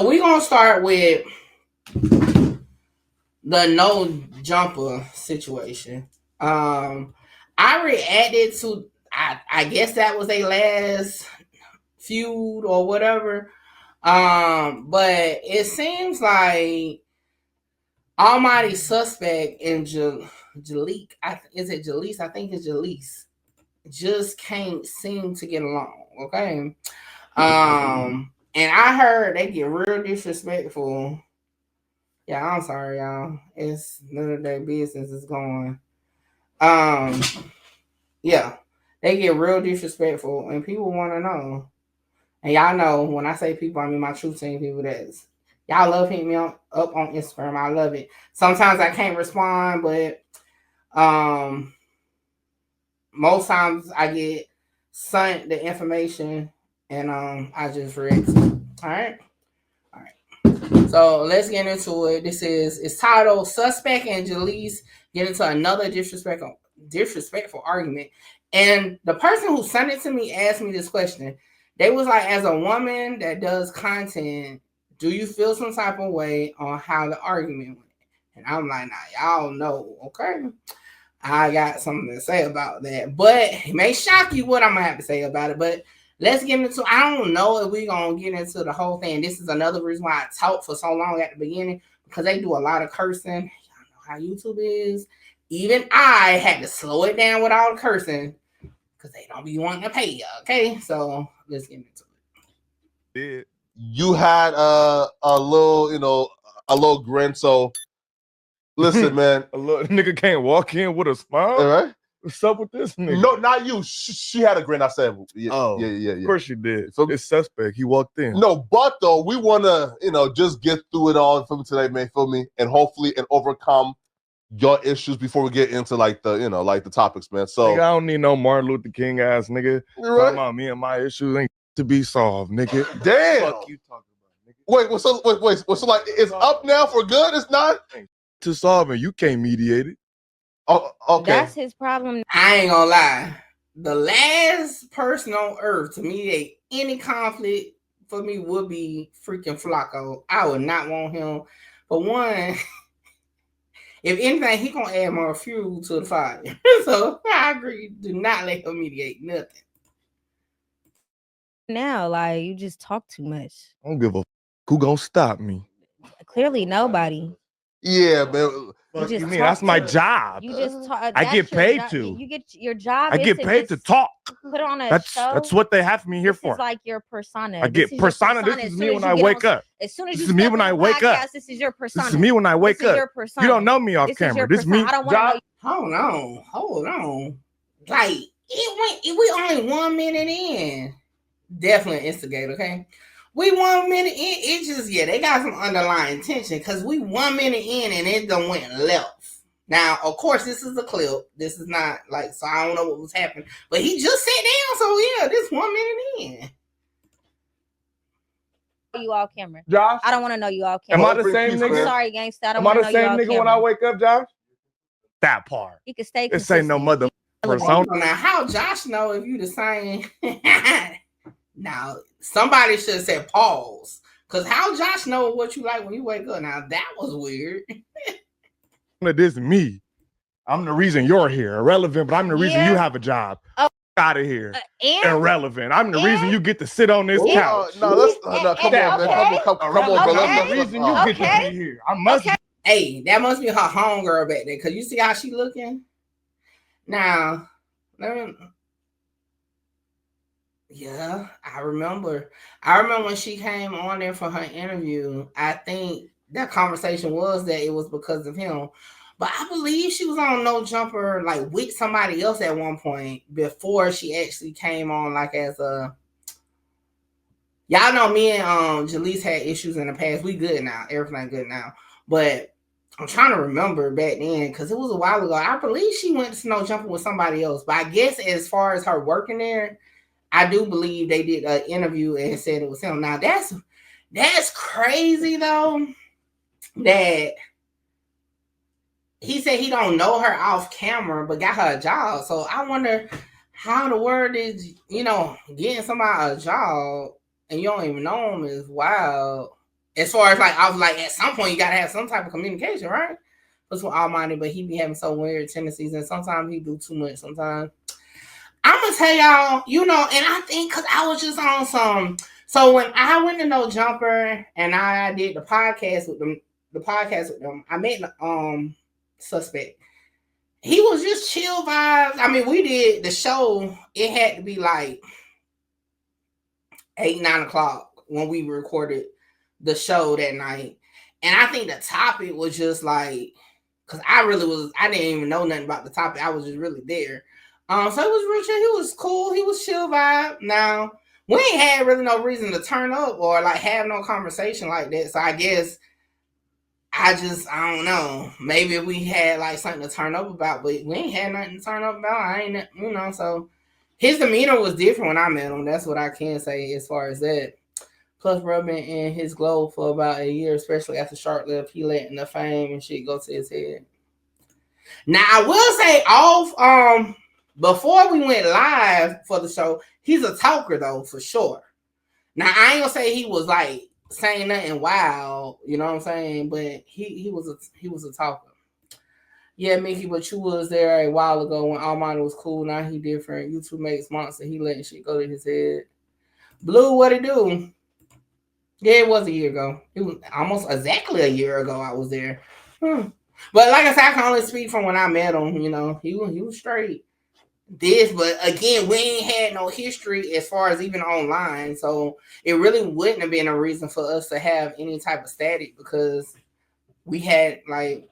We're gonna start with the no jumper situation. I reacted to I guess that was a last feud or whatever. But it seems like Almighty Suspect and Jaleek, is it Jaleese? I think it's Jaleese. Just can't seem to get along. Okay. And I heard they get real disrespectful. Yeah, I'm sorry, y'all. It's none of their business is going. Um, yeah, they get real disrespectful, and people want to know. And y'all know when I say people, I mean my true team people. That's y'all love hitting me up on Instagram. I love it. Sometimes I can't respond, but most times I get sent the information, and I just read. All right. So let's get into it. It's titled "Suspect and Jaleese Get into Another Disrespectful Argument." And the person who sent it to me asked me this question. They was like, as a woman that does content, do you feel some type of way on how the argument went? And I'm like, nah, y'all know, okay? I got something to say about that. But it may shock you what I'm gonna have to say about it. But let's get into, I don't know if we're going to get into the whole thing. This is another reason why I talked for so long at the beginning, because they do a lot of cursing. Y'all know how YouTube is. Even I had to slow it down with all the cursing because they don't be wanting to pay you, okay? So let's get into it. You had a little grin, so listen, man. A little nigga can't walk in with a smile? All right. What's up with this nigga? No, not you. She had a grin. I said, yeah. Of course she did. So it's suspect. He walked in. No, but though we want to, just get through it all from today, man. Feel me? And hopefully, overcome your issues before we get into the topics, man. So nigga, I don't need no Martin Luther King ass nigga. Right. Talking about me and my issues ain't to be solved, nigga. Damn. Fuck you talking about, nigga. Wait. So like, it's up now for good? It's not to solve, and you can't mediate it. Oh, okay. That's his problem. I ain't gonna lie. The last person on earth to mediate any conflict for me would be freaking Flacco. I would not want him. But one, if anything, he gonna add more fuel to the fire. So I agree. Do not let him mediate nothing. Now, like, you just talk too much. I don't give a who gonna stop me. Clearly, nobody. Yeah, man. You mean that's my job? You just talk. I get paid to. You get your job. I get paid to talk. Put on a show. That's what they have me here for. This is like your persona. I get persona. This is me when I wake up. As soon as this is me when I wake up. This is your persona. This is me when I wake up. You don't know me off camera. This is me. I don't want to know. Hold on. Like we only 1 minute in. Definitely instigate, okay? We 1 minute in, it just, they got some underlying tension because we 1 minute in and it done went left. Now, of course, this is a clip. This is not like, so I don't know what was happening. But he just sat down, so yeah, this 1 minute in. You all camera. Josh? I don't want to know you all camera. Am I the same nigga? I'm sorry, gangsta. I don't want to know you all camera. Am I the same nigga when I wake up, Josh? That part. You can stay consistent. This ain't no mother persona. Now, how Josh know if you the same? Now, somebody should have said pause. Because how Josh know what you like when you wake up? Now, that was weird. This is me. I'm the reason you're here. Irrelevant, but I'm the reason you have a job. Out of here. Irrelevant. I'm the reason you get to sit on this couch. No, come on, man. Come on, I'm the reason you get to be here. I must. Hey, that must be her homegirl back there. Because you see how she looking? Now, yeah, I remember when she came on there for her interview. I think that conversation was that it was because of him. But I believe she was on No Jumper like with somebody else at one point before she actually came on like as a. Y'all know me and Jaleese had issues in the past. We good now. Everything good now. But I'm trying to remember back then because it was a while ago. I believe she went to No Jumper with somebody else. But I guess as far as her working there, I do believe they did an interview and said it was him. Now that's crazy though. That he said he don't know her off camera, but got her a job. So I wonder how the word is, getting somebody a job and you don't even know him is wild. As far as like, I was like, at some point you gotta have some type of communication, right? That's what Almighty, but he be having so weird tendencies, and sometimes he do too much. Sometimes I'm gonna tell y'all, you know, and I think because I was just on some. So when I went to No Jumper and I did the podcast with them, I met the suspect. He was just chill vibes. I mean, we did the show. It had to be like 8, 9 o'clock when we recorded the show that night. And I think the topic was just like, because I didn't even know nothing about the topic. I was just really there. So it was real chill. He was cool. He was chill vibe. Now, we ain't had really no reason to turn up or like have no conversation like that. So I guess I don't know. Maybe we had like something to turn up about, but we ain't had nothing to turn up about. I ain't, you know, so his demeanor was different when I met him. That's what I can say as far as that. Plus, bro, been in his glow for about a year, especially after Shark left. He letting the fame and shit go to his head. Now, I will say off, before we went live for the show, he's a talker though, for sure. Now, I ain't gonna say he was like saying nothing wild, you know what I'm saying? But he was a talker. Yeah, Mickey, but you was there a while ago when Almighty was cool. Now he different. YouTube makes monster. He letting shit go to his head. Blue, what it do? Yeah, it was a year ago. It was almost exactly a year ago I was there. But like I said, I can only speak from when I met him. You know, he was straight. But again, we ain't had no history as far as even online, so it really wouldn't have been a reason for us to have any type of static because we had like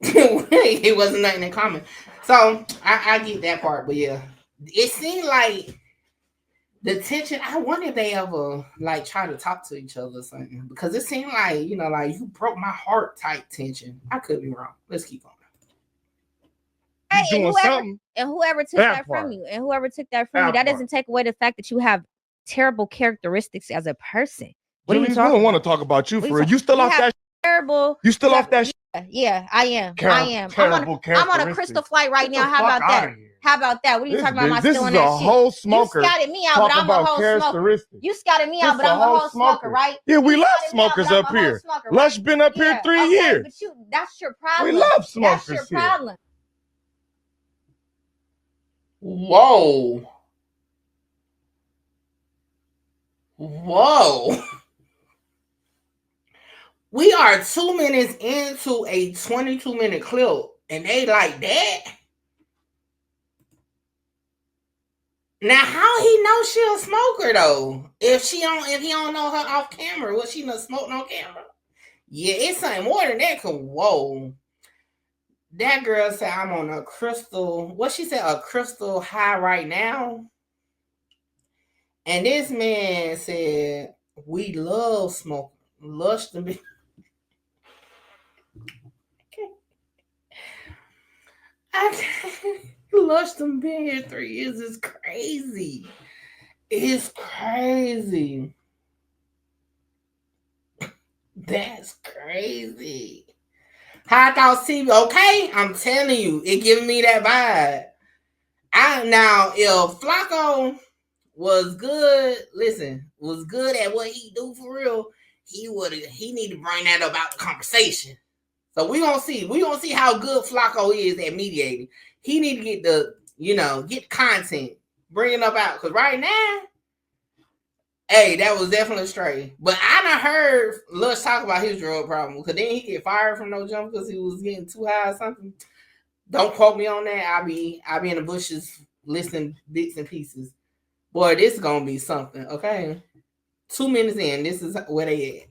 it wasn't nothing in common. So I get that part, but yeah, it seemed like the tension. I wonder if they ever like try to talk to each other or something because it seemed like, you know, like you broke my heart type tension. I could be wrong. Let's keep on. And whoever took that from you, that doesn't take away the fact that you have terrible characteristics as a person. What are you talking? We don't want to talk about you for real. You still off that terrible? You still off that? Yeah, I am. I'm on a crystal flight right now. How about that? How about that? What are you talking about? Am I still on that shit? This is a whole smoker. You scouted me out, but I'm a whole smoker. You scouted me out, but I'm a whole smoker, right? Yeah, we love smokers up here. Lush been up here 3 years. But that's your problem. We love smokers. That's your problem. Whoa. We are 2 minutes into a 22-minute clip, and they like that. Now, how he know she a smoker though? If he don't know her off camera, was she not smoking on camera? Yeah, it's something more than that. Whoa. That girl said, I'm on a crystal, what she said, a crystal high right now. And this man said, we love smoking. Lush to be. Lush to be here 3 years is crazy. It's crazy. That's crazy. High thoughts TV, okay? I'm telling you, it giving me that vibe. Now, if Flacco was good, was good at what he do for real, he need to bring that up out the conversation. So we gonna see. We gonna see how good Flacco is at mediating. He need to get get content, bring it up out. Cause right now, hey, that was definitely straight. But I done heard Lush talk about his drug problem. Cause then he get fired from No Jump because he was getting too high or something. Don't quote me on that. I'll be in the bushes listening bits and pieces. Boy, this is gonna be something. Okay, 2 minutes in, this is where they at.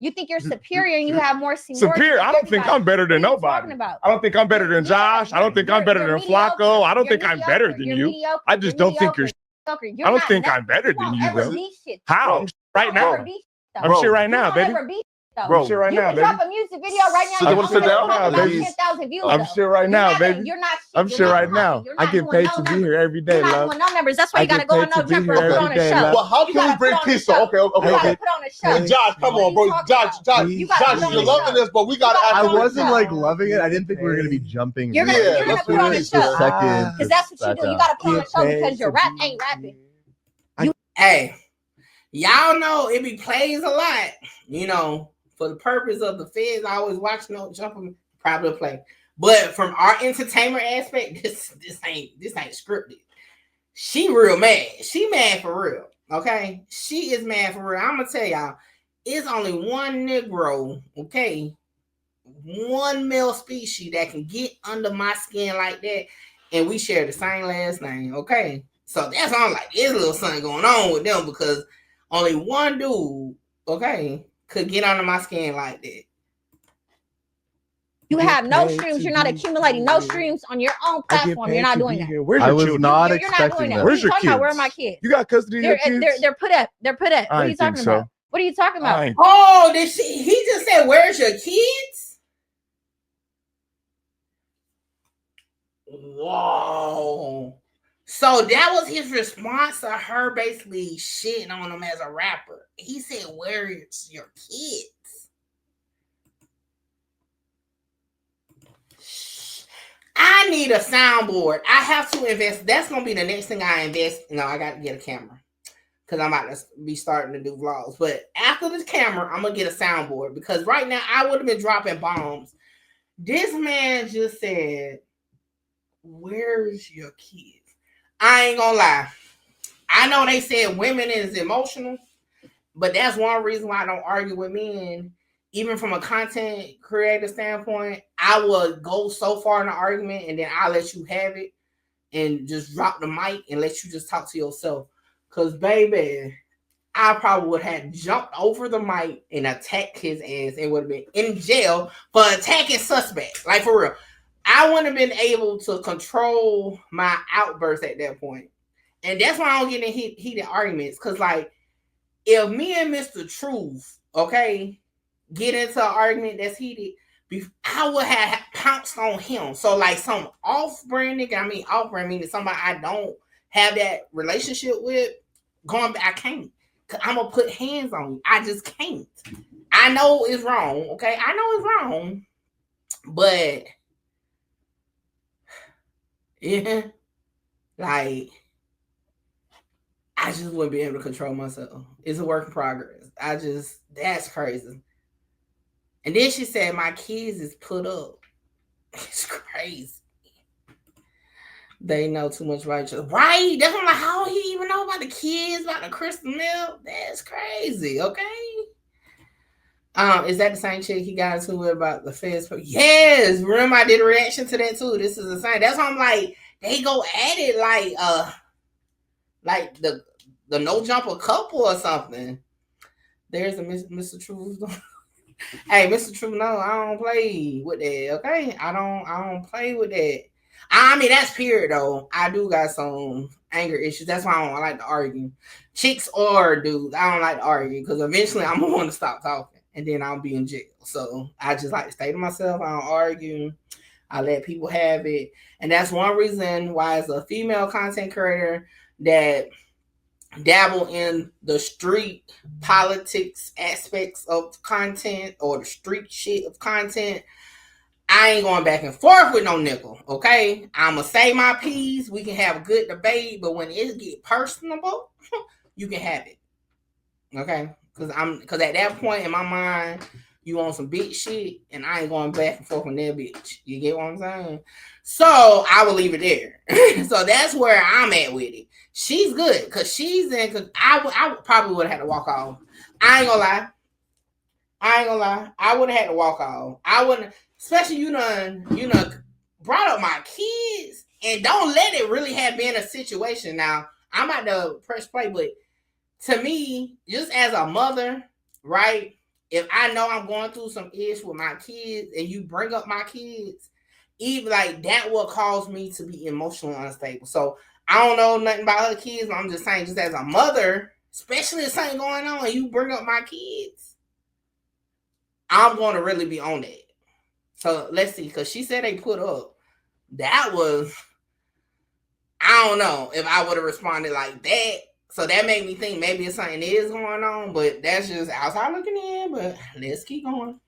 You think you're superior and you have more seniority? Superior? I don't think I'm better than nobody. I don't think I'm better than Josh. I don't think I'm better than Flacco. I don't think I'm better than you. I just don't think you're. I don't think I'm better than you, though. How? Right now. I'm sure right now, baby. Bro, I'm sure right now, baby. Drop a music video right now. So you want to sit down? Baby. 10,000 views. I'm sure right now, baby. You're not. I'm sure right now. I get paid to be here every day, love. You're not doing no numbers. That's why you gotta go on No Jumper and put on a show. Well, how can we bring peace? Okay. You gotta put on a show. Hey, Josh, come on, bro. Josh, you're loving this, but we gotta. I wasn't like loving it. I didn't think we were gonna be jumping. You're gonna put on a show because that's what you do. You gotta put on a show because your rap ain't rapping. Hey, Y'all know it be plays a lot. You know, for the purpose of the feds, I always watch no jumping probably play. But from our entertainment aspect, this ain't scripted. She real mad. She mad for real. Okay, she is mad for real. I'm gonna tell y'all, it's only one Negro. Okay, one male species that can get under my skin like that, and we share the same last name. Okay, so that's all. Like, there's a little something going on with them because only one dude, okay, could get under my skin like that. You have no streams. You're not accumulating no streams on your own platform. You're not doing that. Where's your children? Not you're not doing that. Where's your kids? Where are my kids? You got custody of your kids? They're put up. They're put up. What are you talking about? What are you talking about? Oh, he just said, "Where's your kids?" Whoa. So that was his response to her basically shitting on him as a rapper. He said, "Where's your kids?" I need a soundboard. I have to invest. That's going to be the next thing I invest. No, I got to get a camera because I'm about to be starting to do vlogs. But after this camera, I'm going to get a soundboard because right now I would have been dropping bombs. This man just said, "Where's your kids?" I ain't going to lie. I know they said women is emotional, but that's one reason why I don't argue with men. Even from a content creator standpoint, I would go so far in the argument and then I'll let you have it and just drop the mic and let you just talk to yourself. Because, baby, I probably would have jumped over the mic and attacked his ass and would have been in jail for attacking suspects. Like, for real. I wouldn't have been able to control my outburst at that point. And that's why I don't get in heated arguments. Because, like, if me and Mr. Truth, okay, get into an argument that's heated, I would have pounced on him. So, like, some off-brand nigga, off-brand meaning somebody I don't have that relationship with, going back, I can't. Because I'm going to put hands on you. I just can't. I know it's wrong, okay? I know it's wrong. But, yeah, like, I just wouldn't be able to control myself. It's a work in progress. That's crazy. And then she said, "My kids is put up." It's crazy. They know too much about each other. Right? That's what I'm like, how he even know about the kids, about the crystal milk? That's crazy, okay? Is that the same chick he got into with about the feds? Yes. Remember I did a reaction to that too. This is the same. That's why I'm like, they go at it like the no jumper couple or something. There's a Mr. Truth. Hey, Mr. True, no, I don't play with that, okay? I don't play with that. I mean, that's period, though. I do got some anger issues. That's why I don't like to argue. Chicks or dudes, I don't like to argue because eventually I'm going to want to stop talking and then I'll be in jail. So I just like to stay to myself. I don't argue. I let people have it. And that's one reason why as a female content creator that dabble in the street politics aspects of content or the street shit of content, I ain't going back and forth with no nickel, okay? I'ma say my piece. We can have a good debate, but when it get personable, you can have it, okay? Because at that point in my mind, you on some big shit, and I ain't going back and forth with that bitch. You get what I'm saying? So I will leave it there. So that's where I'm at with it. She's good because she's in. Cause I probably would have had to walk off. I ain't gonna lie. I would have had to walk off. I wouldn't, especially you done brought up my kids and don't let it really have been a situation. Now I'm about to press play, but to me, just as a mother, right? If I know I'm going through some issues with my kids and you bring up my kids, even like that will cause me to be emotionally unstable. So I don't know nothing about her kids, but I'm just saying, just as a mother, especially if something going on and you bring up my kids, I'm going to really be on that. So let's see, because she said they put up. That was, I don't know if I would have responded like that. So that made me think maybe it's something is going on, but that's just outside looking in. But let's keep going.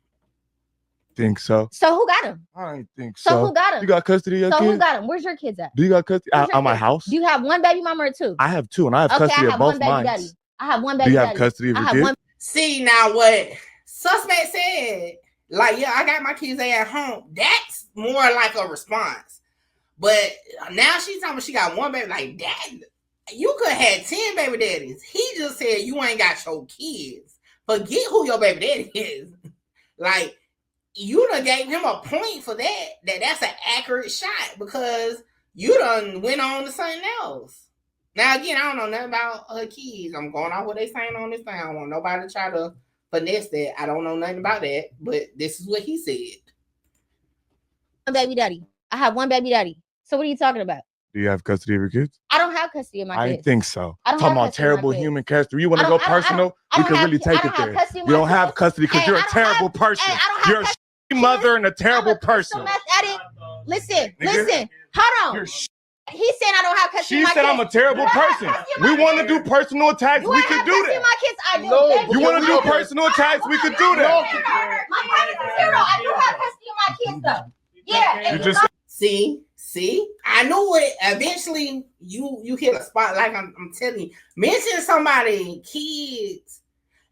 Think so. So who got him? I don't think so. So who got him? You got custody of your kids? So who got him? Where's your kids at? Do you got custody at my house? Do you have one baby mama or two? I have two, and I have custody of both mine. I have one baby. Do you have custody of your kids? See, now what suspect said, like, yeah, I got my kids at home. That's more like a response. But now she's talking about she got one baby. Like, that, you could have 10 baby daddies. He just said you ain't got your kids. Forget who your baby daddy is. Like, you done gave him a point for that. That's an accurate shot because you done went on to something else. Now, again, I don't know nothing about her kids. I'm going off what they saying on this thing. I don't want nobody to try to finesse that. I don't know nothing about that, but this is what he said. One baby daddy. I have one baby daddy. So what are you talking about? Do you have custody of your kids? I don't have custody of my kids. I think so. I don't talking have about terrible human custody. You want to go personal? We can really take it there. You don't have custody because you're a terrible person. You're a mother and a terrible person. Listen. Hold on. He's saying I don't have custody of my kids. She said I'm a terrible person. We want to do personal attacks. We could do that. My kids, I do. You want to do personal attacks? We could do that. My brother's a hero. I do have custody of my kids, though. Yeah. You just see, I knew it. Eventually, you hit a spot. Like I'm telling you, mention somebody kids,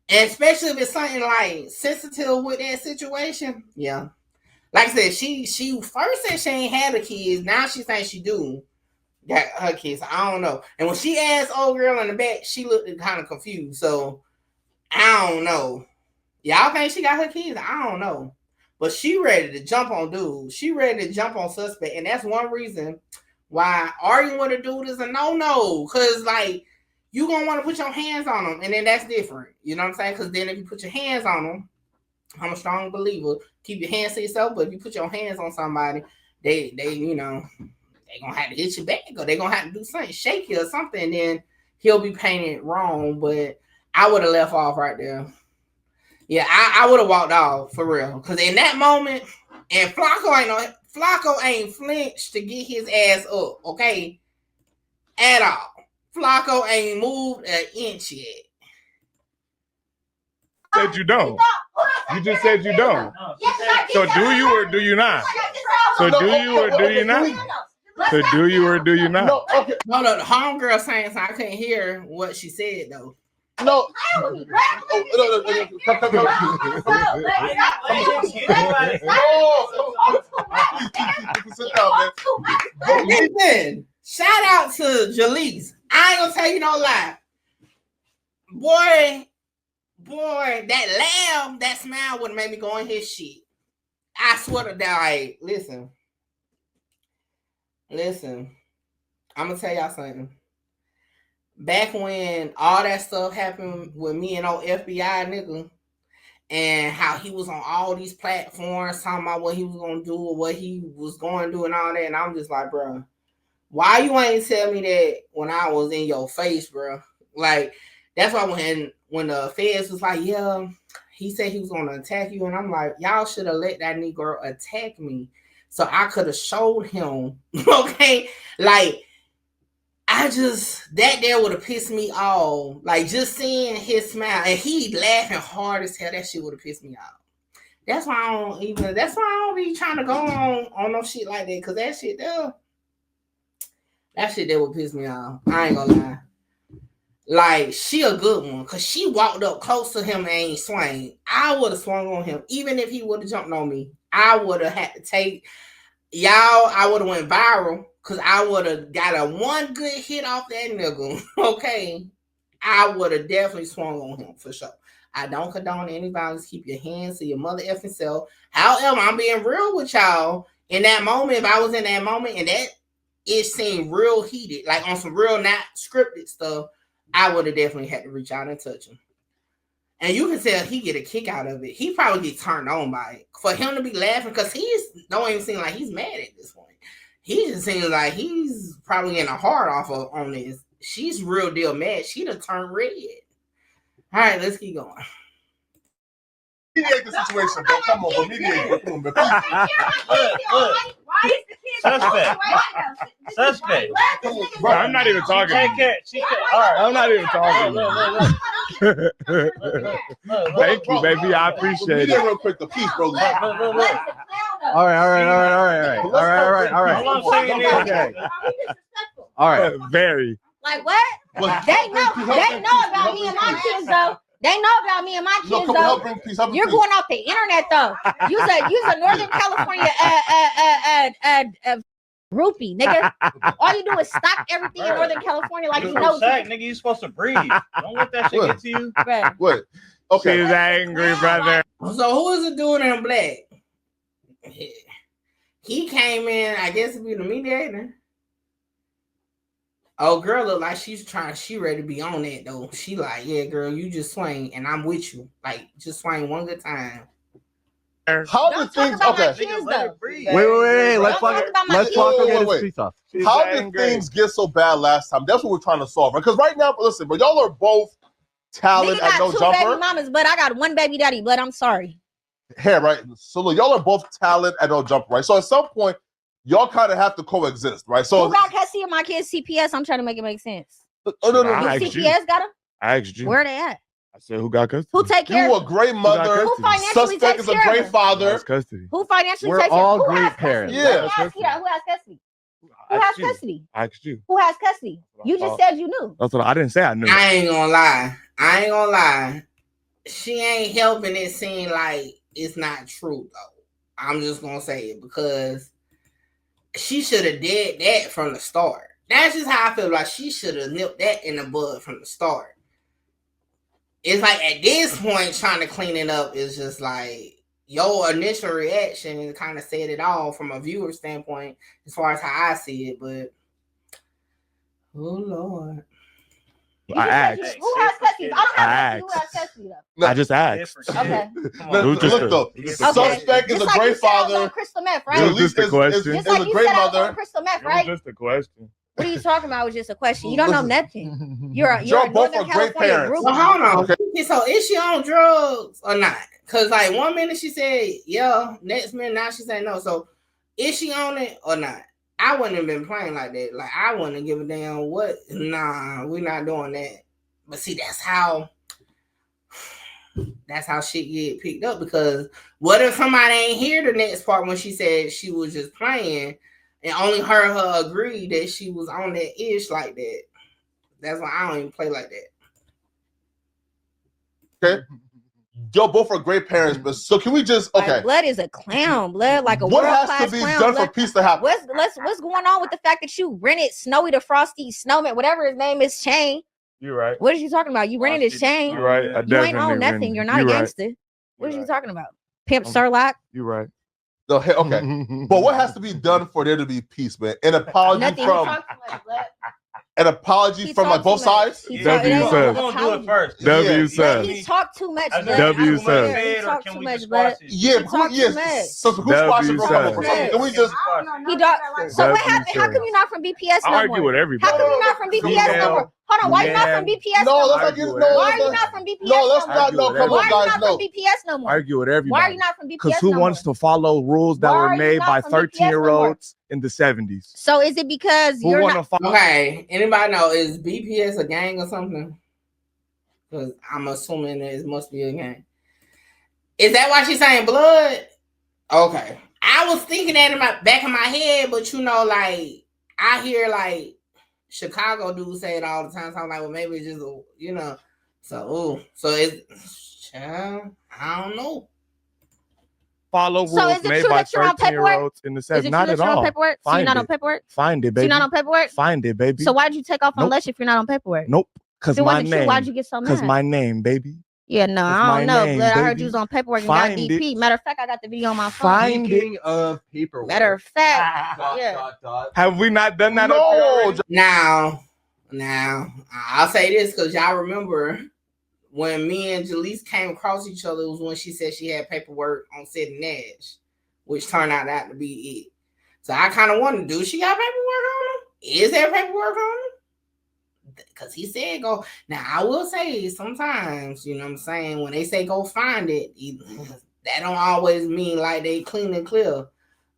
and especially if it's something like sensitive with that situation. Yeah, like I said, she first said she ain't had the kids. Now she saying she do got her kids. I don't know. And when she asked old girl in the back, she looked kind of confused. So I don't know. Y'all think she got her kids? I don't know. But she ready to jump on dude. She ready to jump on suspect. And that's one reason why arguing with a dude is a no-no. Because, like, you going to want to put your hands on them. And then that's different. You know what I'm saying? Because then if you put your hands on them, I'm a strong believer. Keep your hands to yourself. But if you put your hands on somebody, they you know, they going to have to hit you back. Or they going to have to do something, shake you or something. And then he'll be painted wrong. But I would have left off right there. Yeah, I would have walked off for real. Because in that moment, and Flacco ain't flinched to get his ass up, okay? At all. Flacco ain't moved an inch yet. Said you don't. You just said you don't. So do you or do you not? So do you or do you not? So do you or do you not? No, okay. No, the homegirl saying so I couldn't hear what she said though. No. Listen, shout out to Jaleese. I ain't gonna tell you no lie. Boy, that laugh, that smile would have made me go in his shit. I swear to God, listen. I'm gonna tell y'all something. Back when all that stuff happened with me and old FBI nigga, and how he was on all these platforms talking about what he was gonna do or what he was going to do and all that, and I'm just like, bro, why you ain't tell me that when I was in your face, bro? Like, that's why when the feds was like, yeah, he said he was gonna attack you, and I'm like, y'all should have let that Negro attack me so I could have showed him, okay? Like, that there would have pissed me off. Like, just seeing his smile and he laughing hard as hell, that shit would have pissed me off. That's why I don't be trying to go on no shit like that. Cause that shit there would piss me off. I ain't gonna lie. Like, she a good one. Cause she walked up close to him and ain't swing. I would have swung on him. Even if he would have jumped on me, I would have had to take I would have went viral. Because I would have got a one good hit off that nigga, okay? I would have definitely swung on him, for sure. I don't condone any violence. Keep your hands to your mother effing self. However, I'm being real with y'all. In that moment, if I was in that moment and that it seemed real heated, like on some real not scripted stuff, I would have definitely had to reach out and touch him. And you can tell he get a kick out of it. He probably get turned on by it. For him to be laughing, because don't even seem like he's mad at this point. He just seems like he's probably getting a hard off on this. She's real deal mad. She done turned red. All right, let's keep going. Mediate the situation, bro. Come on, bro. Mediate. Come on, bro. Suspect. Bro, I'm not even talking. I'm not even talking. Thank you, baby. I appreciate it. Mediate real quick. The peace, bro. All right. All I'm saying is, All right. Very. Like what? They know about me and my kids though. They know about me and my kids though. You're going off the internet though. Use a Northern California groupie, nigga. All you do is stock everything in Northern California like you know. Nigga, you supposed to breathe. Don't let that shit get to you. Wait. Okay. She's angry, brother. So who is it doing in black? He came in, I guess, to be the mediator. Oh, girl, look like she ready to be on that though. She like, yeah, girl, you just swing and I'm with you. Like, just swing one good time. How did things? Okay. Wait. Let's walk his piece off. How did things get so bad last time? That's what we're trying to solve. Because right now, listen, but y'all are both talented at no jumper. Baby mamas, but I got one baby daddy. But I'm sorry. Here, right? So look, y'all are both talented at no jumper, right? So at some point, y'all kind of have to coexist, right? So who got custody of my kids' CPS? I'm trying to make it make sense. Oh no, CPS got them. I asked you. Where they at? I said, who got custody? Who take care? You a great mother. Who financially takes care? Suspect is a great father. Custody. Who financially We're takes care? all Who great has parents. custody? Yeah. Who has custody? Who has custody? I asked you. Who has custody? You just said you knew. That's what I didn't say. I knew. I ain't gonna lie. She ain't helping it seem like it's not true though. I'm just gonna say it because she should have did that from the start. That's just how I feel. Like she should have nipped that in the bud from the start. It's like at this point, trying to clean it up is just like your initial reaction kind of said it all from a viewer standpoint, as far as how I see it. But oh Lord, I asked. Who has custody? I don't have who has custody though. I just asked. Okay. Look though, suspect is a great father. Crystal meth, right? It was just a question. Just like you said, I was on crystal meth, right? It was just a question. What are you talking about? It was just a question. You don't know nothing. You're a both Northern are great California parents. group. Well, hold on. Okay. So is she on drugs or not? Because like 1 minute she said yeah, next minute now she said no. So is she on it or not? I wouldn't have been playing like that. Like I wouldn't have given a damn what. Nah, we're not doing that. But see, that's how shit get picked up. Because what if somebody ain't hear the next part when she said she was just playing and only heard her agree that she was on that ish like that? That's why I don't even play like that. Okay. Y'all both are great parents, but so can we just Like, Blood is a clown. Blood like a what world-class has to be clown. done Blood. for peace to happen? What's going on with the fact that you rented Snowy the Frosty Snowman, whatever his name is, chain? You're right. What are you talking about? You rented his chain. You're right. I You ain't own nothing. You're not a gangster. What are you talking about? Pimp Sherlock? You're right. No, okay. But what has to be done for there to be peace, man? An apology from like both sides? W says. We're gonna do it first. W says. He talked too much. W says. He talked too much, blood. Yeah, so who's watching bro? Can we just He dog. So what happened? How come you're not from BPS no more? I argue with everybody. How come you're not from BPS no more? Hold on, why you not from BPS no, no more? let's not get Why are you not from BPS no, let's no not more? no, come Why on, are you guys, not no. from BPS no more? Argue with everybody. Why are you not from BPS Because who no wants more? to follow rules that Why were are you made not by from BPS no 13-year-olds in the 70s? So is it because Who you're want to not? follow? Okay, anybody know, is BPS a gang or something? Because I'm assuming it must be a gang. Is that why she's saying blood? Okay. I was thinking that in my back of my head, but you know, like, I hear like Chicago dudes say it all the time. So I'm like, well, maybe it's just, you know. So it's, I don't know. Follow So rules is it made true by that you're on paperwork? 13-year-olds in the Is it 70s. true Not that at you're on all. paperwork? So you're not on paperwork? Find it, So baby. you're not on paperwork? Find it, baby. So why'd you take off on Nope. Lush if you're not on paperwork? Nope. Because If it my wasn't true, name. why'd you get so mad? Because my name, baby. Yeah, no, It's I my don't know. name, Blood, I heard baby. you was on paperwork and Find got DP. Matter of fact, I got the video on my phone. Find it. Speaking of paperwork. Matter of fact, yeah. Have we not done that? No. Now, I'll say this because y'all remember when me and Jaleese came across each other, it was when she said she had paperwork on Sid and Nash, which turned out not to be it. So I kind of wondered, do she got paperwork on him? Is there paperwork on him? Because he said go. Now, I will say sometimes, you know what I'm saying, when they say go find it, that don't always mean like they clean and clear.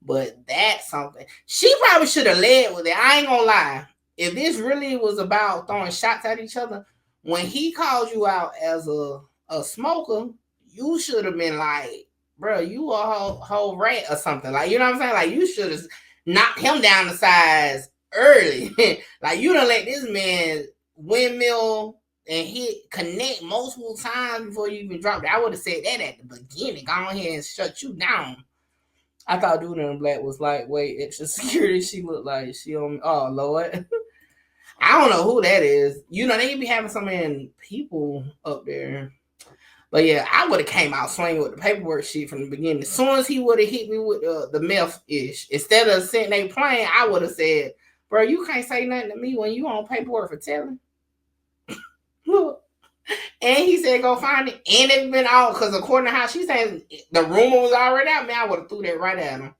But that's something. She probably should have led with it. I ain't gonna lie. If this really was about throwing shots at each other, when he called you out as a smoker, you should have been like, bro, you a whole rat or something. Like, you know what I'm saying? Like, you should have knocked him down to size early. Like, you done let this man windmill and connect multiple times before you even dropped it. I would have said that at the beginning. Go ahead and shut you down. I thought dude in black was like, wait, extra security. She looked like she on. Oh Lord, I don't know who that is. You know, they be having so many people up there. But yeah, I would have came out swinging with the paperwork shit from the beginning. As soon as he would have hit me with the meth ish, instead of sitting there playing, I would have said, "Bro, you can't say nothing to me when you on paperwork for telling." Look. And he said, go find it. And it's been out because according to how she said the rumor was already out, man, I would have threw that right at him.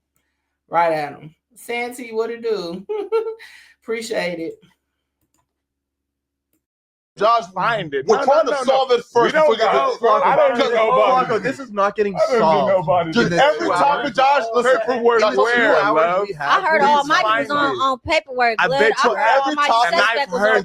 Right at him. Santee, what it do? Appreciate it. Josh, find it. We're trying to solve it first. I don't need nobody. This is not getting solved. Just every topic, Josh, listen. Paperwork where, love? I heard Almighty was on paperwork. I bet you every topic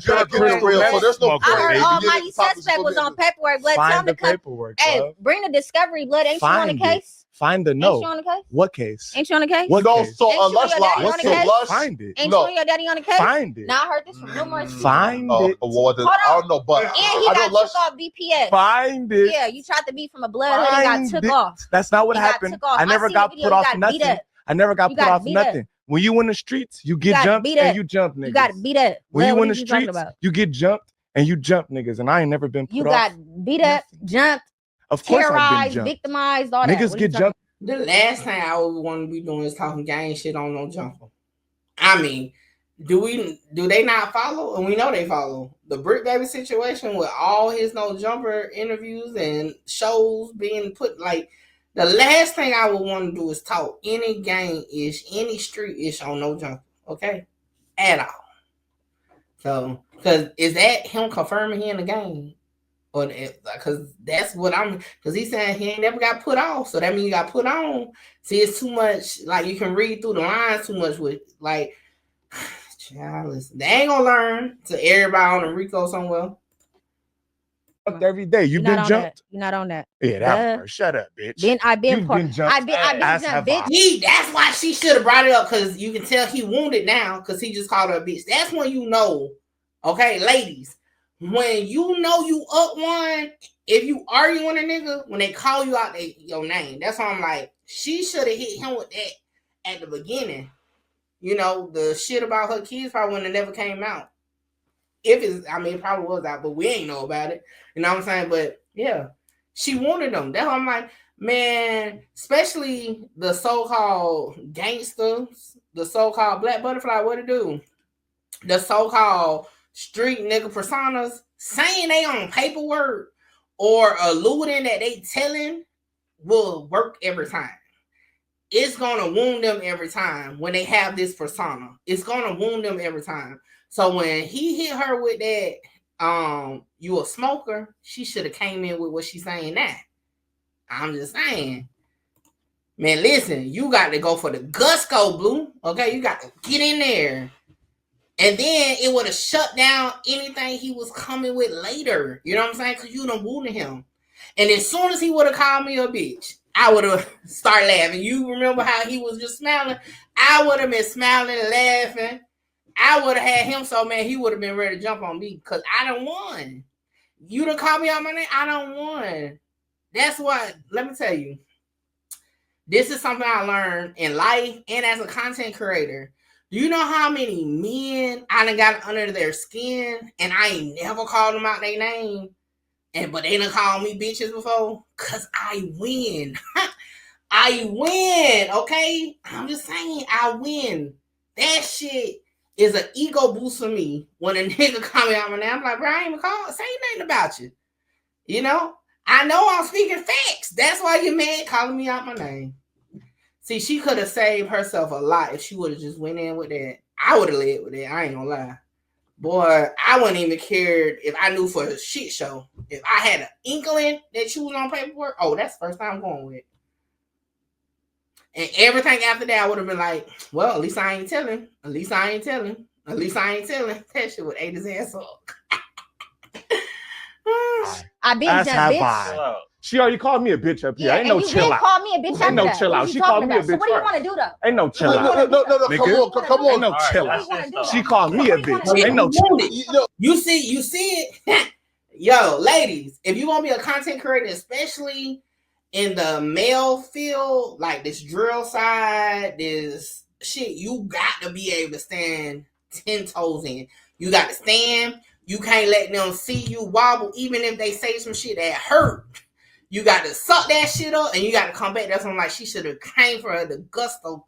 I've heard real, so there's no I heard point. Almighty suspect was on paperwork. Blood, tell him to come. Paperwork. Hey, bring the discovery. Blood, ain't you on the case? Find the Ain't you on the case? What case? Ain't you on the case? What No, case? so Ain't you unless your daddy lies, on the so case? lush, Find it. Ain't no. you your daddy on the case? Find it. Now I heard this from numerous people. Find it. well, then, I don't know, but And he I got know took off BPS. Find it. Yeah, you tried to be from a blood hood and got took off. That's not what He got happened. took off. I never seen got the video, put you off got beat nothing. up. I never got You put got off beat up. nothing. When you in the streets, you get got jumped beat up. and you jump niggas. You got beat up. When you Blood, in the what you talking streets, about? you get jumped and you jump niggas. And I ain't never been put You off. got beat up, jumped, Of course I've been terrorized, jumped. victimized, all that. Niggas What you get talking jumped. The last thing I would want to be doing is talking gang shit on no jumper. I mean, do they not follow? And we know they follow the Brick Baby situation with all his no jumper interviews and shows being put. Like, the last thing I would want to do is talk any gang ish, any street ish on no jumper. Okay, at all. So, because is that him confirming he in the gang? Or because that's what because he's saying he ain't never got put off, so that means you got put on. See, it's too much. Like, you can read through the lines too much with like. Child, listen, they ain't gonna learn to everybody on the Rico somewhere. Every day you've been jumped. You're not on that. Yeah, that part. Shut up, bitch. I've been jumped. I've been jumped, bitch. That's why she should have brought it up, because you can tell he wounded now because he just called her a bitch. That's when you know, okay, ladies. When you know you up one, if you argue with a nigga, when they call you out your name, that's why I'm like, she should have hit him with that at the beginning. You know, the shit about her kids probably wouldn't have never came out. It probably was out, but we ain't know about it. You know what I'm saying? But yeah, she wanted them. That's why I'm like, man, especially the so-called gangsters, the so-called Black Butterfly, what it do? The so-called street nigga personas saying they on paperwork or alluding that they telling will work every time. It's gonna wound them every time when they have this persona. It's gonna wound them every time. So when he hit her with that, you a smoker, she should have came in with what she's saying now. I'm just saying. Man, listen, you got to go for the Gusco, Blue. Okay, you got to get in there. And then it would have shut down anything he was coming with later. You know what I'm saying? Because you done wounded him. And as soon as he would have called me a bitch, I would have started laughing. You remember how he was just smiling? I would have been smiling and laughing. I would have had him so mad he would have been ready to jump on me because I done won. You done called me out my name? I done won. That's what, let me tell you. This is something I learned in life and as a content creator. Do you know how many men I done got under their skin and I ain't never called them out their name? But they done called me bitches before? Because I win. I win, okay? I'm just saying, I win. That shit is an ego boost for me when a nigga call me out my name. I'm like, bro, I ain't even say nothing about you. You know? I know I'm speaking facts. That's why you're mad calling me out my name. See, she could have saved herself a lot if she would have just went in with that. I would have led with that. I ain't gonna lie. Boy, I wouldn't even cared if I knew for a shit show. If I had an inkling that you was on paperwork, oh, that's the first time I'm going with. And everything after that, I would have been like, well, at least I ain't telling. At least I ain't telling. At least I ain't telling. That shit would ate his ass up. I been jumped, bitch. She already called me a bitch up here. Yeah, ain't no you chill did out. call me a bitch Ain't no after chill that. out. She called me a bitch. So what do you want to do though? Ain't no chill No, out. come Nigga. on, come on. Ain't no chill out. She called me a bitch. Ain't no chill out. You see it? Yo, ladies, if you want to be a content creator, especially in the male field, like this drill side, this shit, you got to be able to stand 10 toes in. You got to stand. You can't let them see you wobble, even if they say some shit that hurt. You got to suck that shit up, and you got to come back. That's when like she should have came for her. The gusto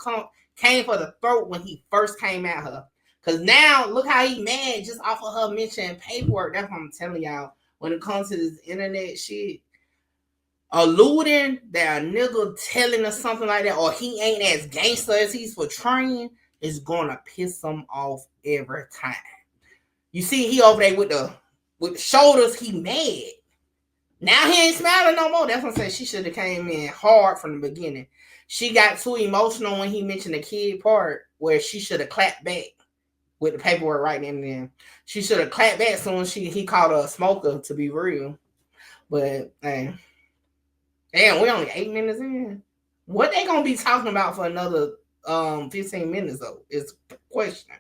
came for the throat when he first came at her. Cause now look how he mad just off of her mentioning paperwork. That's what I'm telling y'all. When it comes to this internet shit, alluding that a nigga telling us something like that, or he ain't as gangster as he's portraying, is gonna piss him off every time. You see, he over there with the shoulders, he mad. Now he ain't smiling no more. That's what I'm saying. She should have came in hard from the beginning. She got too emotional when he mentioned the kid part, where she should have clapped back with the paperwork right then and then. She should have clapped back soon as he called her a smoker, to be real. But hey, damn, we only 8 minutes in. What they gonna be talking about for another 15 minutes though? Is the question.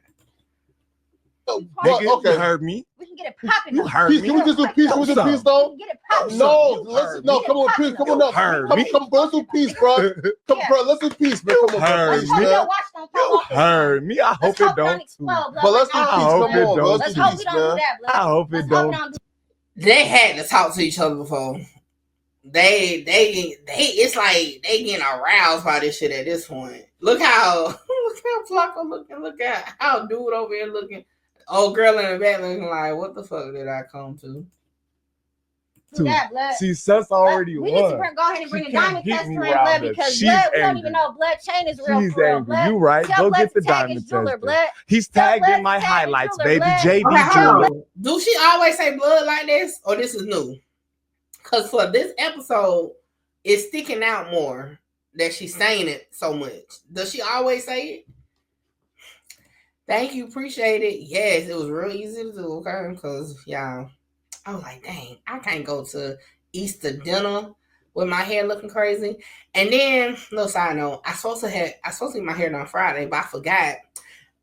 Nigga, okay. You heard me. We can get it popping. You heard me. Can we just do peace? Can we do peace though? Get it popping. No, listen, no, come on, peace, come on up. Come, let's do peace, bro. Come, bro, let's do peace, man. Come on, heard peace, me. man. You heard me. I hope it don't. But let's do peace. Come on, bro. Let's do peace, man. I hope it don't. They had to talk to each other before. They it's like they getting aroused by this shit at this point. Look how Flocko looking. Look at how dude over here looking. Old girl in the back looking like, what the fuck did I come to? See, Sus already won. We need to go ahead and bring a diamond tester in blood because blood, we don't even know blood chain is real. She's angry. You right. Go get the diamond tester. He's tagged in my highlights, baby. JB Jeweler. Do she always say blood like this, or this is new? Because for this episode, it's sticking out more that she's saying it so much. Does she always say it? Thank you, appreciate it. Yes, it was real easy to do, okay? Because, y'all, I was like, dang, I can't go to Easter dinner with my hair looking crazy. And then, little side note, I supposed to get my hair done Friday, but I forgot.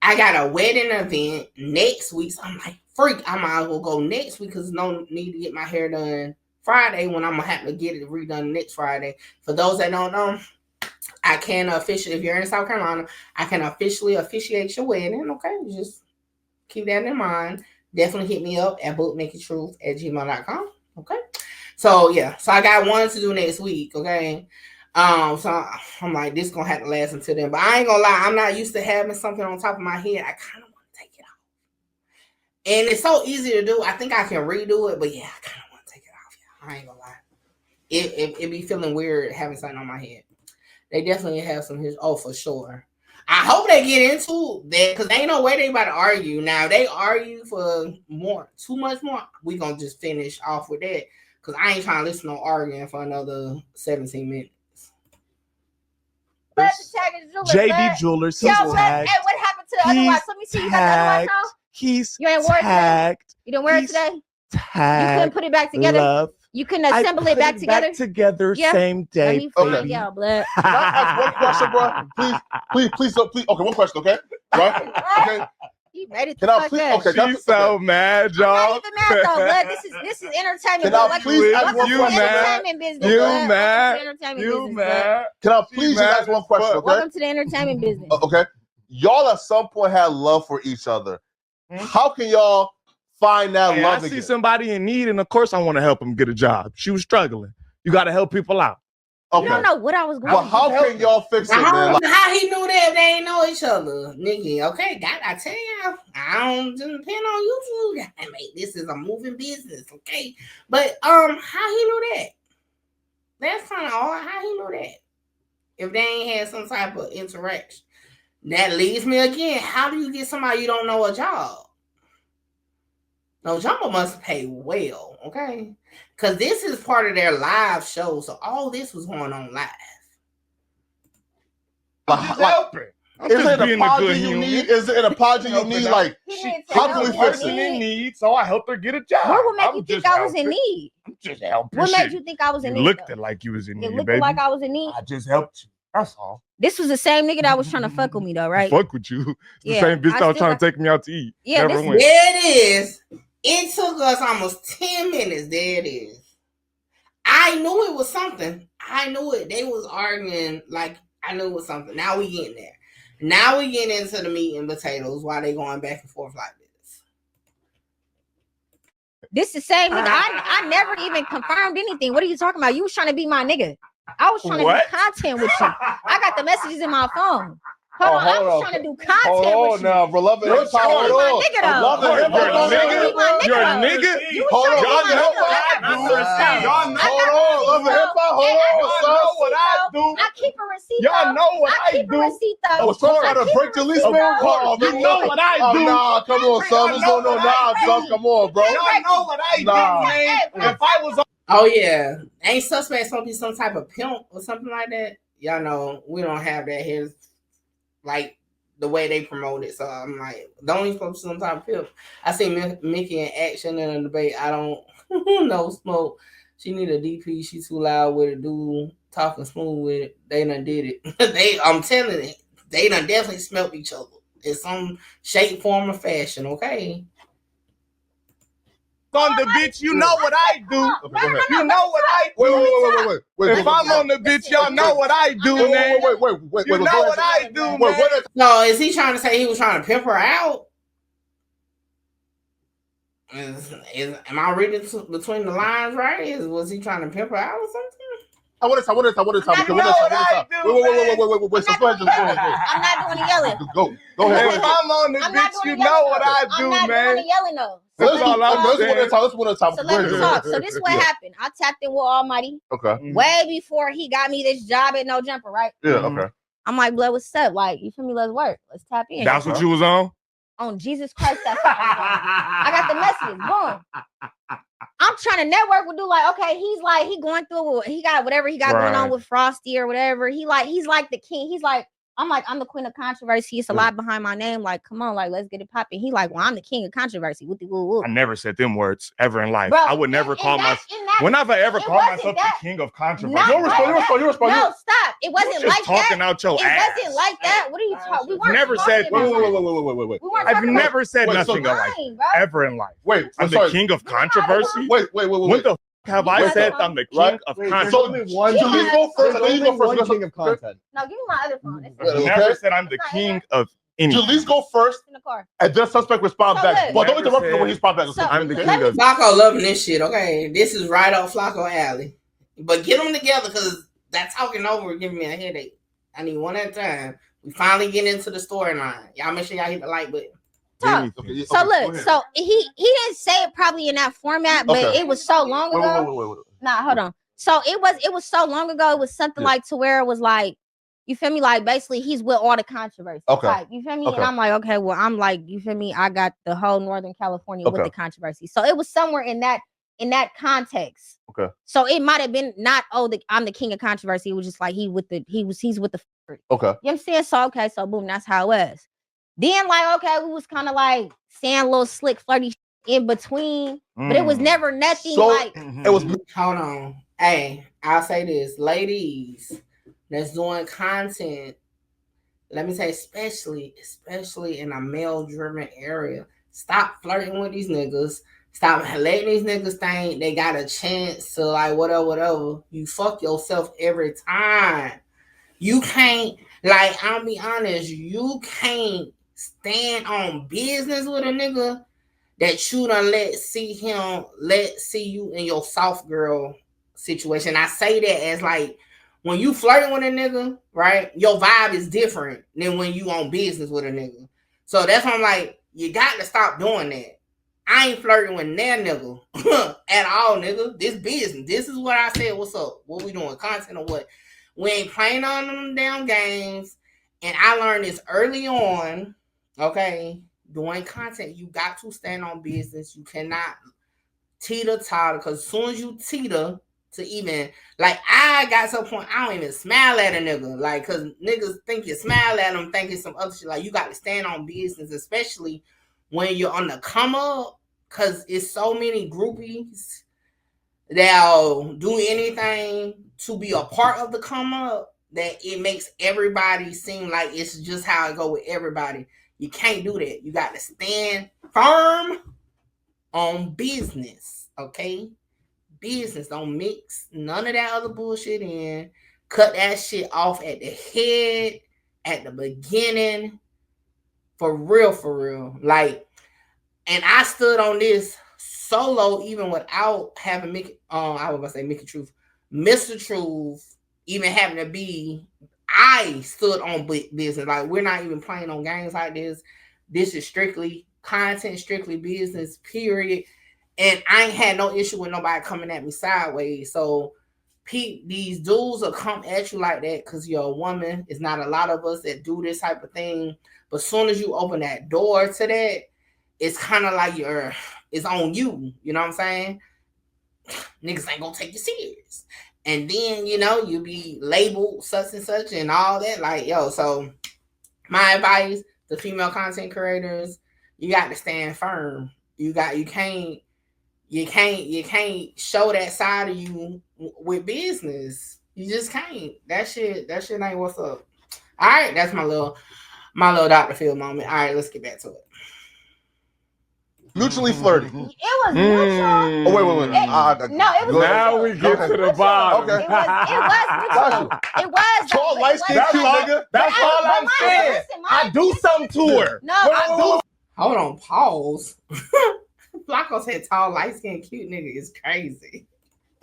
I got a wedding event next week. So I'm like, freak, I might as well go next week because no need to get my hair done Friday when I'm going to have to get it redone next Friday. For those that don't know, I can officially, if you're in South Carolina, I can officially officiate your wedding, okay? Just keep that in mind. Definitely hit me up at bookmakertruth@gmail.com, okay? So, yeah. So, I got one to do next week, okay? So, I'm like, this is going to have to last until then. But I ain't going to lie. I'm not used to having something on top of my head. I kind of want to take it off. And it's so easy to do. I think I can redo it. But, yeah, I kind of want to take it off. Yeah. I ain't going to lie. It be feeling weird having something on my head. They definitely have some history. Oh, for sure. I hope they get into that because they ain't no way they about to argue. Now, they argue for too much more. We going to just finish off with that because I ain't trying to listen to arguing for another 17 minutes. JB Jewelers. He's tagged. Hey, what happened to the other watch? Let me see. You got the other watch on? You ain't wear it today? You didn't wear it today? Tagged. You couldn't put it back together? Love. You couldn't assemble it back together? Yeah. Same day. Let me find out, blood. Can I ask one question, bro? Please. Okay, one question, okay? Right? Okay. He made it. Can I please? Okay, she's so mad, y'all. I'm not even mad though, blood. This is entertainment. Can I please ask one question? Entertainment business. You blood. mad? You mad? Can I please just ask one question? Okay. Welcome to the entertainment business. Okay. Y'all at some point had love for each other. How can y'all find that love I again? see somebody in need, and of course I want to help him get a job. She was struggling. You got to help people out. Okay. You don't know what I was going to do. But how can y'all fix it, man? Like, how he knew that if they ain't know each other? Nigga, okay, I tell y'all, I don't depend on YouTube. This is a moving business, okay? But how he knew that? That's kind of odd. How he knew that? If they ain't had some type of interaction. That leads me again. How do you get somebody you don't know a job? No, Jumbo must pay well, okay? Because this is part of their live show. So all this was going on live. Helping. Is it an apology you need? Is it an apology you need? Like, how can we fix it? In need, so I helped her get a job. What would make you think I was in need? I'm just helping. What made you think I was in need? You looked like you was in need, It looked baby. like I was in need. I just helped you. That's all. This was the same nigga that was trying to fuck with me, though, right? Fuck with you. It's the same bitch that was trying to take me out to eat. Yeah, Never went. There it is. It took us almost 10 minutes. There it is. I knew it was something. I knew it. They was arguing like I knew it was something. Now we getting there. Now we getting into the meat and potatoes while they going back and forth like this. This the same nigga. I never even confirmed anything. What are you talking about? You was trying to be my nigga. I was trying to do content with you. I got the messages in my phone. Hold on, I was trying to do content with you. Now, bro, love it. You're trying to be my nigga, though. You're a nigga. Hold on, love it. Hold on, love it. Hold on, know what I do. I keep a receipt. Y'all know what I do. Oh, so trying to break the lease, man. You know what I do. Nah, come on, son. What's going on now, son? Come on, bro. Y'all know what I do, man. If I was Oh yeah. Ain't suspect supposed to be some type of pimp or something like that? Y'all know we don't have that here. Like the way they promote it. So I'm like, don't even supposed to be some type of pimp. I see Mickey in action in a debate. I don't know smoke. She need a DP. She too loud with it. Dude talking smooth with it. They done did it. I'm telling it. They done definitely smelt each other in some shape, form, or fashion. Okay. On the bitch, you know what I do. You know what I do. Wait. If I'm on the bitch, y'all know what I do, man. Wait. You know what I do, man. No, is he trying to say he was trying to pimp her out? Am I reading between the lines right? Was he trying to pimp her out or something? I want to time. Wait. So go ahead. I'm not doing the yelling. Go ahead. If I'm on the bitch, you know what I do, man. I'm not doing the yelling, though. Let's one time. So let me talk. So this is what happened. I tapped in with Almighty. Okay. Way before he got me this job at No Jumper, right? Yeah. Okay. I'm like, blood, what's up? Like, you feel me? Let's work. Let's tap in. That's what you was on? On Jesus Christ, that's what I got the message. Boom. I'm trying to network with dude. Like, okay, he going through. He got whatever he got going on with Frosty or whatever. He's like the king. He's like, I'm the queen of controversy. It's a lot behind my name. Like, come on, like, let's get it popping. He like, well, I'm the king of controversy. I never said them words ever in life. Bro, I would never call myself. When have I ever called myself the king of controversy? You respond. No, stop. It wasn't like that. Talking out your ass. It wasn't like that. What are you talking? We weren't never said. Wait. I've never said nothing like ever in life. Wait, I'm the king of controversy. Wait. When the have I said I'm the king of content? So Jalise go first. You go first. King of content. No, give me my other phone. I never said I'm the king of anything. Jalise go first, in the car. and then suspect respond back. But don't interrupt him when he responds back. So, I'm the king of. Flacco loving this shit. Okay, this is right up Flacco alley. But get them together because that talking over giving me a headache. I need one at a time. We finally get into the storyline. Y'all make sure y'all hit the like button. So look, so he didn't say it probably in that format, but it was so long ago. Wait. Nah, hold on. So it was so long ago. It was something like to where it was like, you feel me? Like basically he's with all the controversy. Okay. Type, you feel me? Okay. And I'm like, okay, well, I'm like, you feel me? I got the whole Northern California with the controversy. So it was somewhere in that context. Okay. So it might have been not, I'm the king of controversy. It was just like he's with the Okay. You know what I'm saying? So okay, so boom, that's how it was. Then like, okay, we was kind of like saying a little slick flirty in between, but it was never nothing it was. Hold on. Hey, I'll say this. Ladies that's doing content, let me say especially in a male-driven area, stop flirting with these niggas. Stop letting these niggas think they got a chance to like whatever. You fuck yourself every time. You can't, like, I'll be honest, you can't stand on business with a nigga that you done let see you in your soft girl situation. I say that as like, when you flirting with a nigga, right, your vibe is different than when you on business with a nigga. So that's why I'm like, you got to stop doing that. I ain't flirting with that nigga at all, nigga. This business. This is what I said. What's up? What we doing? Content or what? We ain't playing on them damn games. And I learned this early on. Okay, doing content, you got to stand on business. You cannot teeter-totter, because as soon as you to even, like, I got to a point I don't even smile at a nigga, like, cause niggas think you smile at them thinking some other shit. Like, you got to stand on business, especially when you're on the come up, cause it's so many groupies that'll do anything to be a part of the come up that it makes everybody seem like it's just how it go with everybody. You can't do that. You got to stand firm on business, okay? Business. Don't mix none of that other bullshit in. Cut that shit off at the head, at the beginning. For real. Like, and I stood on this solo even without having Mickey, I was gonna say Mickey Truth, Mr. Truth, even having to be, I stood on business. Like, we're not even playing on games like this. This is strictly content, strictly business, period. And I ain't had no issue with nobody coming at me sideways. So these dudes will come at you like that because you're a woman. It's not a lot of us that do this type of thing. But as soon as you open that door to that, it's kind of like it's on you. You know what I'm saying? Niggas ain't gonna take you serious. And then, you be labeled such and such and all that. Like, yo, so my advice to female content creators, you got to stand firm. You can't show that side of you with business. You just can't. That shit ain't what's up. All right, that's my little Dr. Phil moment. All right, let's get back to it. Mutually flirting. It was mutual. Oh, wait. No, it was. Now we get to the bottom. Okay. It was mutual. It was. Tall, light skin, cute nigga. That's all I'm saying. I do something to her. No, I do. Hold on, pause. Flacco said tall, light skin, cute nigga is crazy.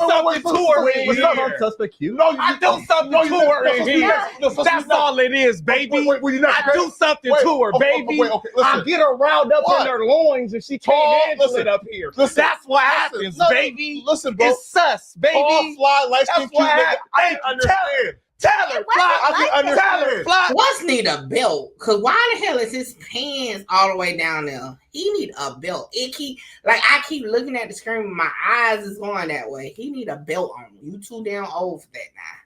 Something to her in What's up, here. suspect cute? No, I do something to her in here. That's all it is, baby. I do something to her, baby. I get her riled up in her loins and she can't handle it up here. That's what happens, baby. Listen, bro. It's sus, baby. Tall, fly, light skin, cute nigga. I can understand. Tell her, Fly. What's need a belt? Cause why the hell is his pants all the way down there? He need a belt. I keep looking at the screen, with my eyes is going that way. He need a belt on. You too damn old for that now.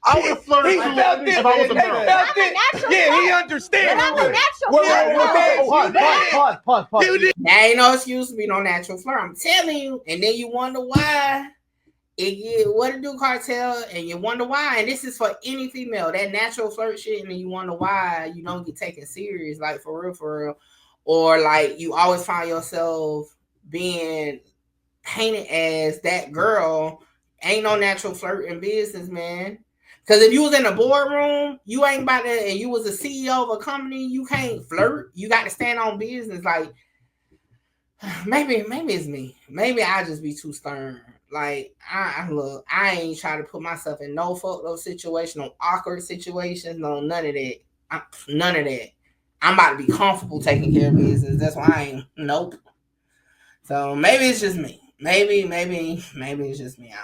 I would flirt He felt it. if I was a girl. Yeah, he understands. I'm a natural. Pause. There ain't no excuse to be no natural flirt. I'm telling you. And then you wonder why. What to do, Cartel, and you wonder why. And this is for any female, that natural flirt shit, and then you wonder why you don't get taken serious, like for real. Or like you always find yourself being painted as that girl. Ain't no natural flirt in business, man. Because if you was in a boardroom, you ain't about to, and you was a CEO of a company, you can't flirt. You got to stand on business. Like, maybe it's me. Maybe I just be too stern. Like, I ain't trying to put myself in no fucked up situation, no awkward situations, no none of that. None of that. I'm about to be comfortable taking care of business. That's why I ain't. Nope. So maybe it's just me. Maybe it's just me. I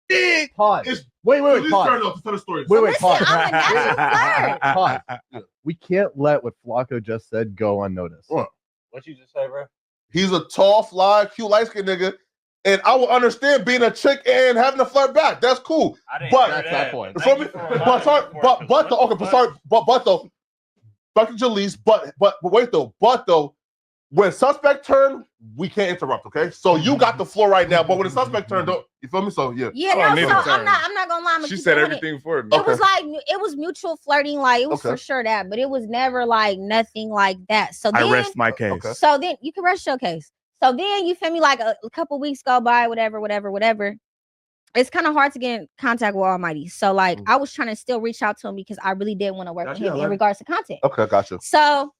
don't know. Pause. Wait, pause. Tell the story. Wait, pause. I'm a natural flirt. Pause. We can't let what Flacco just said go unnoticed. What? What you just say, bro? He's a tall, fly, cute, light skinned nigga. And I will understand being a chick and having to flirt back. That's cool. But that's that point. But though, back to Jalise, but wait though, when suspect turn, we can't interrupt, okay? So you got the floor right now, but when the suspect turn, don't you feel me? So yeah. Yeah, no, so I'm not gonna lie. She said everything for me. It was like it was mutual flirting, like it was for sure that, but it was never like nothing like that. So then, I rest my case. Okay. So then you can rest your case. So then you feel me, like a couple weeks go by, whatever. It's kind of hard to get in contact with Almighty. So like I was trying to still reach out to him because I really did want to work with him in regards to content. Okay, gotcha. So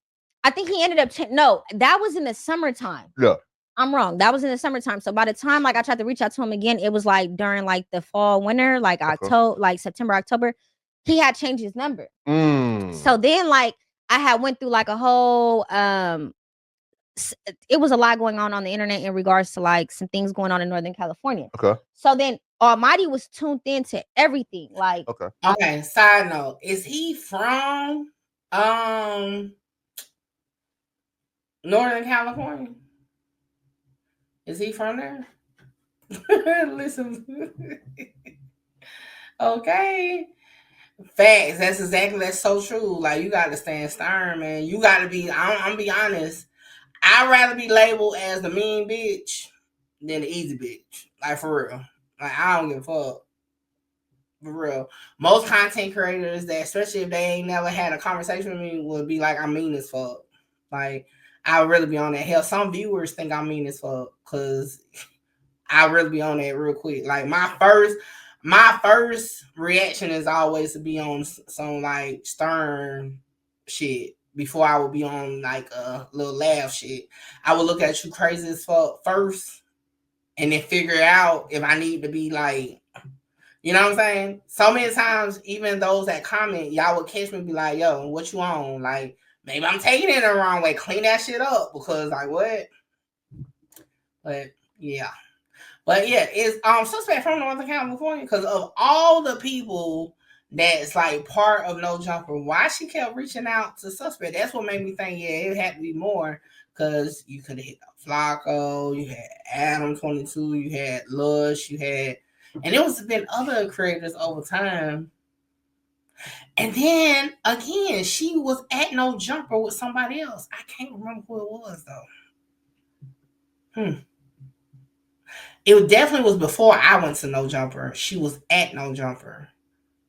I think he ended up no, that was in the summertime. Yeah. I'm wrong. That was in the summertime. So by the time like I tried to reach out to him again, it was like during like the fall, winter, like October, like September, October. He had changed his number. So then like I had went through like a whole it was a lot going on the internet in regards to like some things going on in Northern California. Okay. So then Almighty was tuned into everything. Like okay. Side note: is he from Northern California? Is he from there? Listen. Okay. Facts. That's so true. Like, you gotta stand stern, man. You gotta be, I'm be honest. I'd rather be labeled as the mean bitch than the easy bitch. Like, for real. Like, I don't give a fuck. For real. Most content creators that, especially if they ain't never had a conversation with me, would be like, I'm mean as fuck. Like, I would really be on that. Hell, some viewers think I'm mean as fuck because I really be on that real quick. Like, my first reaction is always to be on some like stern shit before I would be on like a little laugh shit. I would look at you crazy as fuck first and then figure out if I need to be like, you know what I'm saying? So many times, even those that comment, y'all would catch me and be like, yo, what you on? Like, maybe I'm taking it the wrong way. Clean that shit up because like what? But yeah. But yeah, it's suspect from Northern California because of all the people that's like part of No Jumper. Why she kept reaching out to suspect? That's what made me think, yeah, it had to be more because you could have hit Flacco, you had Adam 22, you had Lush, you had, and it was been other creators over time. And then again, she was at No Jumper with somebody else. I can't remember who it was though. It definitely was before I went to No Jumper. She was at No Jumper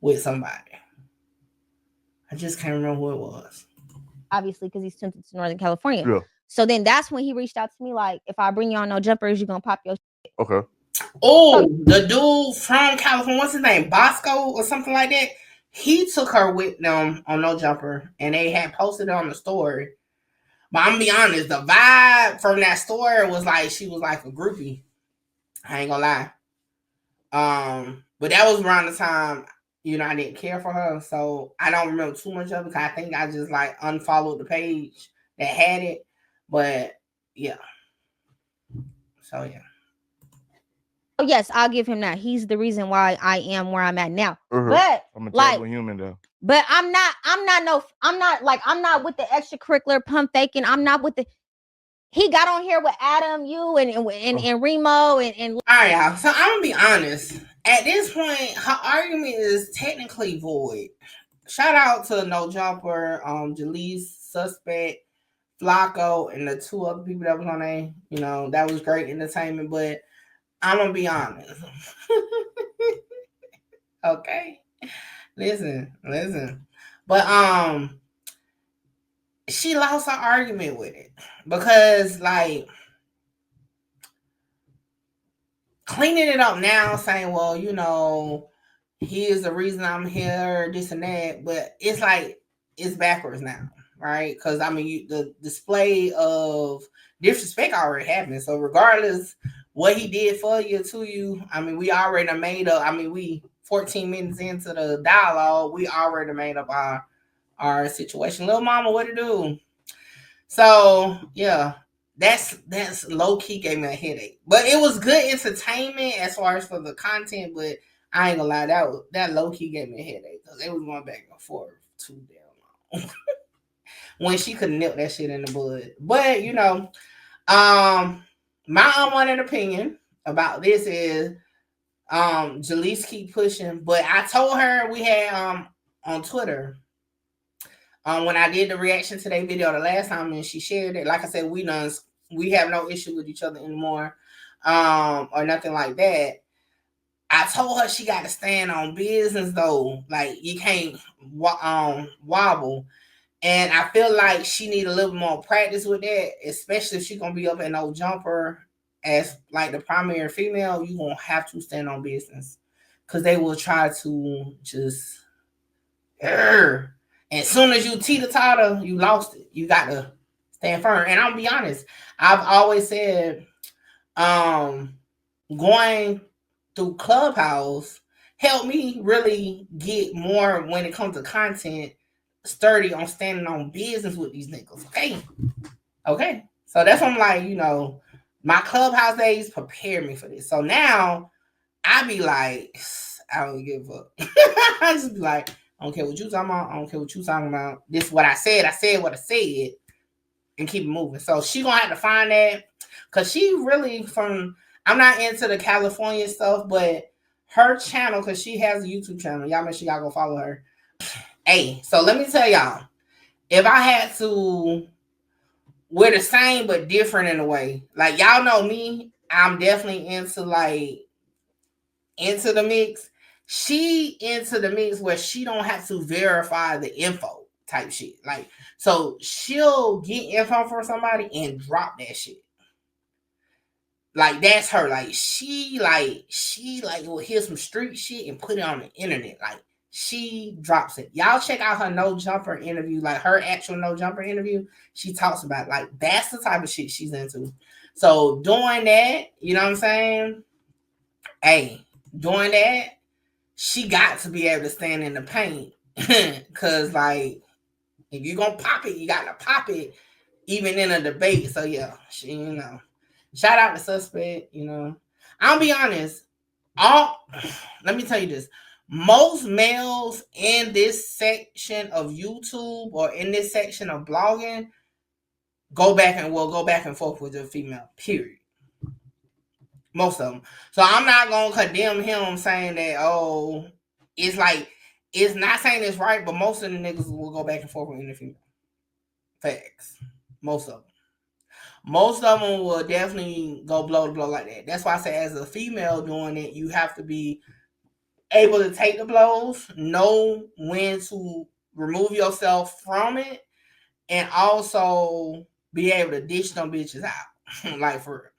with somebody. I just can't remember who it was. Obviously, because he's tuned to Northern California. Yeah. So then that's when he reached out to me like, if I bring you on No Jumpers, you're going to pop your shit. Okay. Oh, the dude from California, what's his name? Bosco or something like that? He took her with them on No Jumper and they had posted it on the story. But I'm gonna be honest, the vibe from that story was like she was like a groupie. I ain't gonna lie. But that was around the time, you know, I didn't care for her. So I don't remember too much of it because I think I just like unfollowed the page that had it. But yeah. So yeah. Oh yes, I'll give him that. He's the reason why I am where I'm at now. Mhm. But I'm a like, terrible human though. but I'm not with the extracurricular pump faking. I'm not with the. He got on here with Adam, you, and Remo, and all right, y'all. So I'm gonna be honest. At this point, her argument is technically void. Shout out to No Jumper, Jalise, Suspect, Flacco, and the two other people that was on there. You know, that was great entertainment, but I'm gonna be honest. Okay. Listen. But she lost her argument with it. Because like cleaning it up now, saying, well, you know, he is the reason I'm here, this and that, but it's like it's backwards now, right? Because I mean, the display of disrespect already happened. So regardless what he did for you to you, I mean, we already made up. I mean, we 14 minutes into the dialogue, we already made up our situation. Little mama, what to do? So yeah. That's low key gave me a headache, but it was good entertainment as far as for the content. But I ain't gonna lie, that low key gave me a headache because they was going back and forth too damn long. When she could nip that shit in the bud. But you know, my unwanted opinion about this is Jalise keep pushing, but I told her we had on Twitter. When I did the reaction to that video the last time and she shared it, like I said, we have no issue with each other anymore, or nothing like that. I told her she got to stand on business though. Like you can't wobble. And I feel like she need a little more practice with that, especially if she's gonna be up in No Jumper as like the primary female. You gonna have to stand on business because they will try to just. And as soon as you teeter-totter, you lost it. You got to stand firm. And I'll be honest, I've always said going through Clubhouse helped me really get more when it comes to content sturdy on standing on business with these niggas. Okay. So that's what I'm like, you know, my Clubhouse days prepared me for this. So now I be like, I don't give up. I just be like, I don't care what you talking about. I don't care what you talking about. This is what I said. I said what I said and keep it moving. So she gonna have to find that because she really I'm not into the California stuff, but her channel, because she has a YouTube channel. Y'all make sure y'all go follow her. Hey, so let me tell y'all, if I had to, we're the same but different in a way. Like, y'all know me, I'm definitely into the mix. She into the mix where she don't have to verify the info type shit. Like, so she'll get info from somebody and drop that shit. Like, that's her. Like, she will hear some street shit and put it on the internet. Like, she drops it. Y'all check out her No Jumper interview, like her actual No Jumper interview. She talks about, like, that's the type of shit she's into. So doing that, you know what I'm saying? Hey, doing that, she got to be able to stand in the paint. Cause like, if you're gonna pop it, you gotta pop it, even in a debate. So yeah, she, you know. Shout out to Suspect, you know. I'll be honest. Let me tell you this. Most males in this section of YouTube or in this section of blogging go back and forth with a female, period. Most of them. So I'm not gonna condemn him saying that, oh, it's like, it's not saying it's right, but most of the niggas will go back and forth with any female. Facts. Most of them. Most of them will definitely go blow to blow like that. That's why I say, as a female doing it, you have to be able to take the blows, know when to remove yourself from it, and also be able to dish them bitches out. Like, for